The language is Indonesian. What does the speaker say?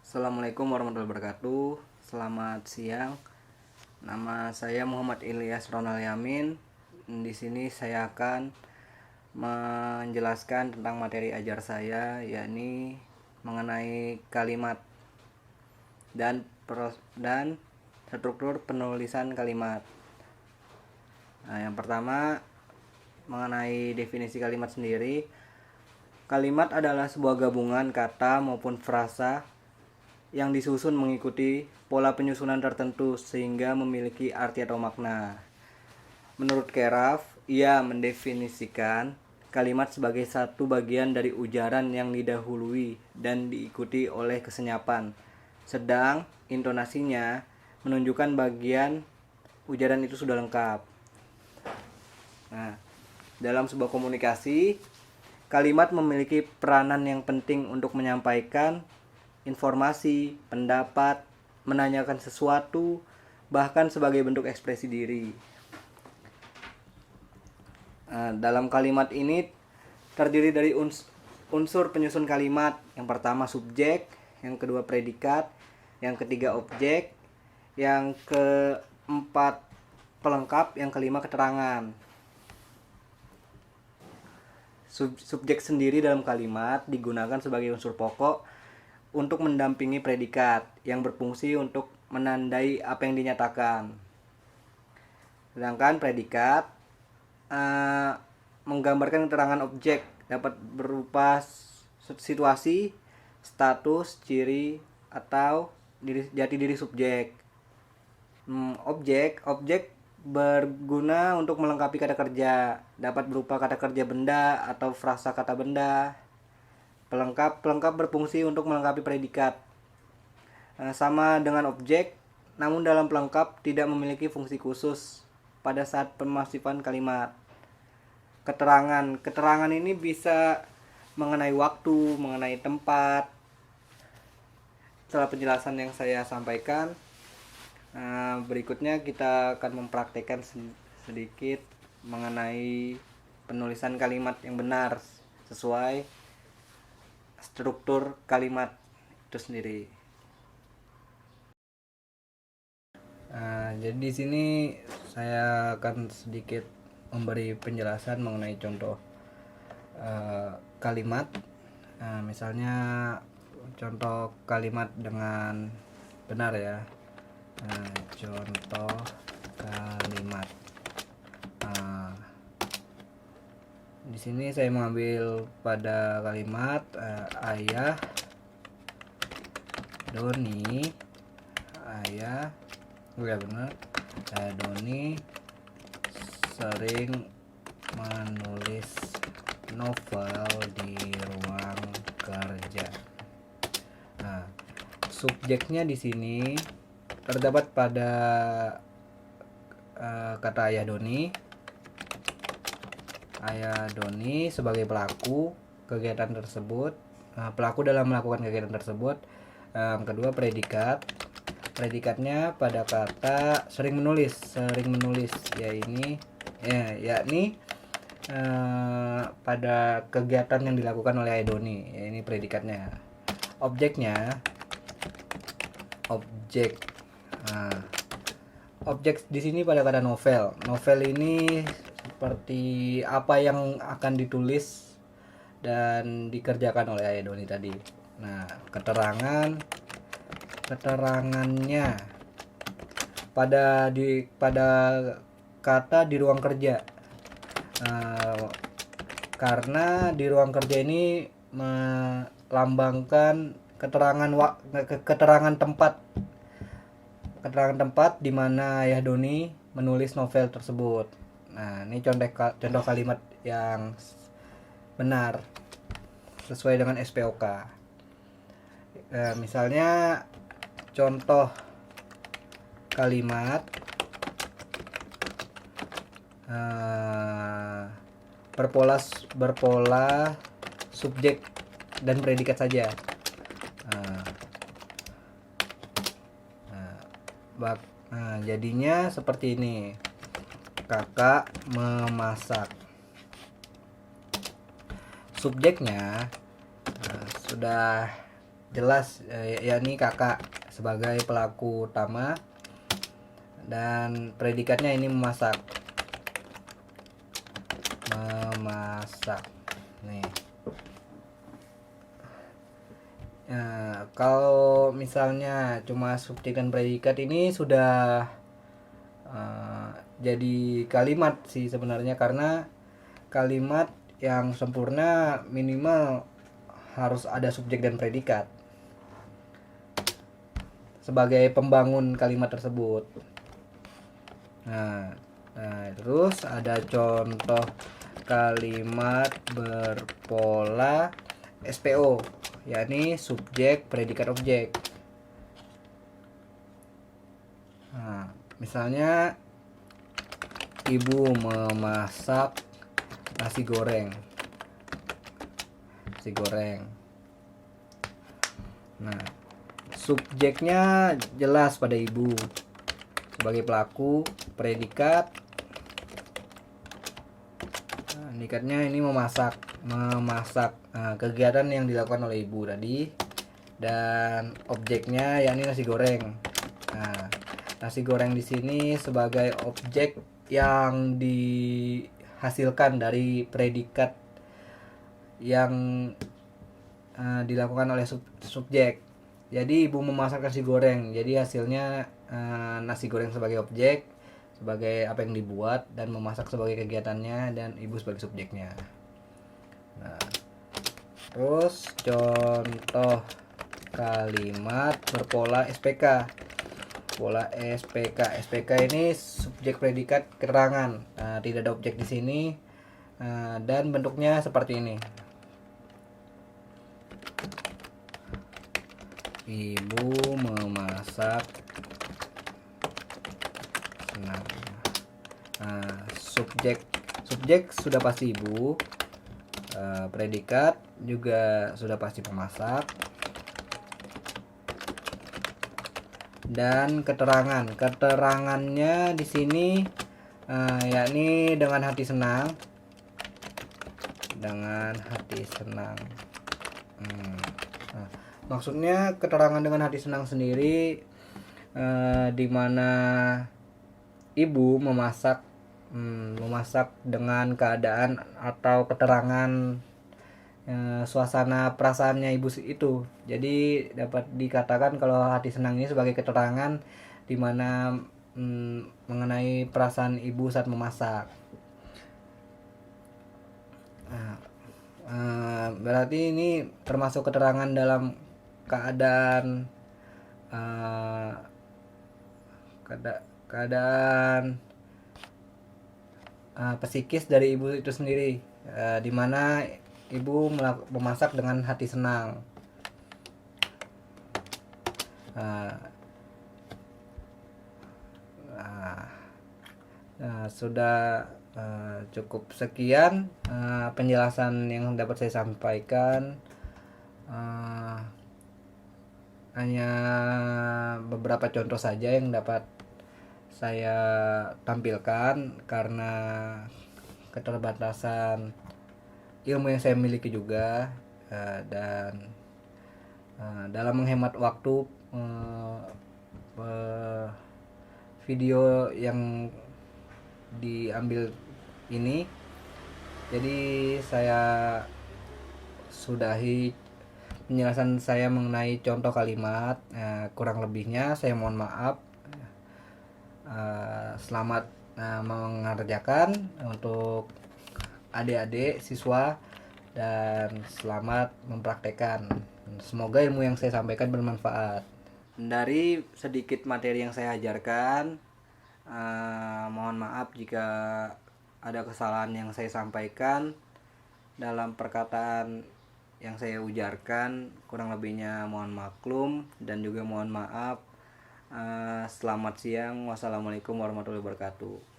Assalamualaikum warahmatullahi wabarakatuh. Selamat siang. Nama saya Muhammad Ilyas Ronald Yamin. Di sini saya akan menjelaskan tentang materi ajar saya, yakni mengenai kalimat dan struktur penulisan kalimat. Yang pertama, mengenai definisi kalimat sendiri. Kalimat adalah sebuah gabungan kata maupun frasa yang disusun mengikuti pola penyusunan tertentu sehingga memiliki arti atau makna. Menurut Keraf, ia mendefinisikan kalimat sebagai satu bagian dari ujaran yang didahului dan diikuti oleh kesenyapan, sedang intonasinya menunjukkan bagian ujaran itu sudah lengkap. Nah, dalam sebuah komunikasi, kalimat memiliki peranan yang penting untuk menyampaikan informasi, pendapat, menanyakan sesuatu, bahkan sebagai bentuk ekspresi diri. Dalam kalimat ini terdiri dari unsur penyusun kalimat. Yang pertama subjek, yang kedua predikat, yang ketiga objek, yang keempat pelengkap, yang kelima keterangan. Subjek sendiri dalam kalimat digunakan sebagai unsur pokok untuk mendampingi predikat yang berfungsi untuk menandai apa yang dinyatakan. Sedangkan predikat menggambarkan keterangan objek, dapat berupa situasi, status, ciri, atau jati diri subjek. Objek berguna untuk melengkapi kata kerja, dapat berupa kata kerja benda atau frasa kata benda. Pelengkap berfungsi untuk melengkapi predikat. Sama dengan objek, namun dalam pelengkap tidak memiliki fungsi khusus pada saat pemasifan kalimat. Keterangan ini bisa mengenai waktu, mengenai tempat. Setelah penjelasan yang saya sampaikan, berikutnya kita akan mempraktekkan sedikit mengenai penulisan kalimat yang benar sesuai struktur kalimat itu sendiri. Jadi di sini saya akan sedikit memberi penjelasan mengenai contoh kalimat. Misalnya contoh kalimat dengan benar ya. Contoh kalimat. Di sini saya mengambil pada kalimat ayah Doni sering menulis novel di ruang kerja. Subjeknya di sini terdapat pada kata ayah Doni sebagai pelaku kegiatan tersebut, pelaku dalam melakukan kegiatan tersebut. Yang kedua predikatnya pada kata sering menulis yakni pada kegiatan yang dilakukan oleh ayah Doni. Ini predikatnya. Objek di sini pada kata novel. Novel ini seperti apa yang akan ditulis dan dikerjakan oleh ayah Doni tadi. Nah, keterangannya pada kata di ruang kerja. Karena di ruang kerja ini melambangkan keterangan tempat di mana ayah Doni menulis novel tersebut. Nah, ini contoh kalimat yang benar sesuai dengan SPOK. Misalnya contoh kalimat berpola subjek dan predikat saja. Jadinya seperti ini. Kakak memasak. Subjeknya sudah jelas, yakni kakak sebagai pelaku utama, dan predikatnya ini memasak. Nih. Kalau misalnya cuma subjek dan predikat ini sudah jadi kalimat sih sebenarnya, karena kalimat yang sempurna minimal harus ada subjek dan predikat sebagai pembangun kalimat tersebut. Nah, terus ada contoh kalimat berpola SPO, yakni subjek predikat objek. Nah, misalnya ibu memasak nasi goreng. Nah, subjeknya jelas pada ibu sebagai pelaku, predikat, predikatnya ini memasak. Kegiatan yang dilakukan oleh ibu tadi, dan objeknya yakni nasi goreng. Nah, nasi goreng di sini sebagai objek yang dihasilkan dari predikat yang dilakukan oleh subjek. Jadi ibu memasak nasi goreng, jadi hasilnya nasi goreng sebagai objek, sebagai apa yang dibuat, dan memasak sebagai kegiatannya, dan ibu sebagai subjeknya. Nah, terus contoh kalimat berpola SPK. Pola SPK ini subjek predikat keterangan. Tidak ada objek di sini, dan bentuknya seperti ini. Ibu memasak senang. Subjek sudah pasti ibu, predikat juga sudah pasti pemasak, dan keterangannya di sini yakni dengan hati senang. Maksudnya keterangan dengan hati senang sendiri, di mana ibu memasak dengan keadaan atau keterangan suasana perasaannya ibu itu. Jadi dapat dikatakan kalau hati senang ini sebagai keterangan di mana mengenai perasaan ibu saat memasak. Berarti ini termasuk keterangan dalam keadaan psikis dari ibu itu sendiri, di mana ibu memasak dengan hati senang. Sudah cukup sekian penjelasan yang dapat saya sampaikan. Hanya beberapa contoh saja yang dapat saya tampilkan karena keterbatasan ilmu yang saya miliki juga, dan dalam menghemat waktu, video yang diambil ini, jadi saya sudahi penjelasan saya mengenai contoh kalimat. Kurang lebihnya saya mohon maaf. Selamat mengerjakan untuk adik-adik siswa, dan selamat mempraktekkan. Semoga ilmu yang saya sampaikan bermanfaat. Dari sedikit materi yang saya ajarkan, mohon maaf jika ada kesalahan yang saya sampaikan dalam perkataan yang saya ujarkan. Kurang lebihnya mohon maklum, dan juga mohon maaf. Selamat siang. Wassalamualaikum warahmatullahi wabarakatuh.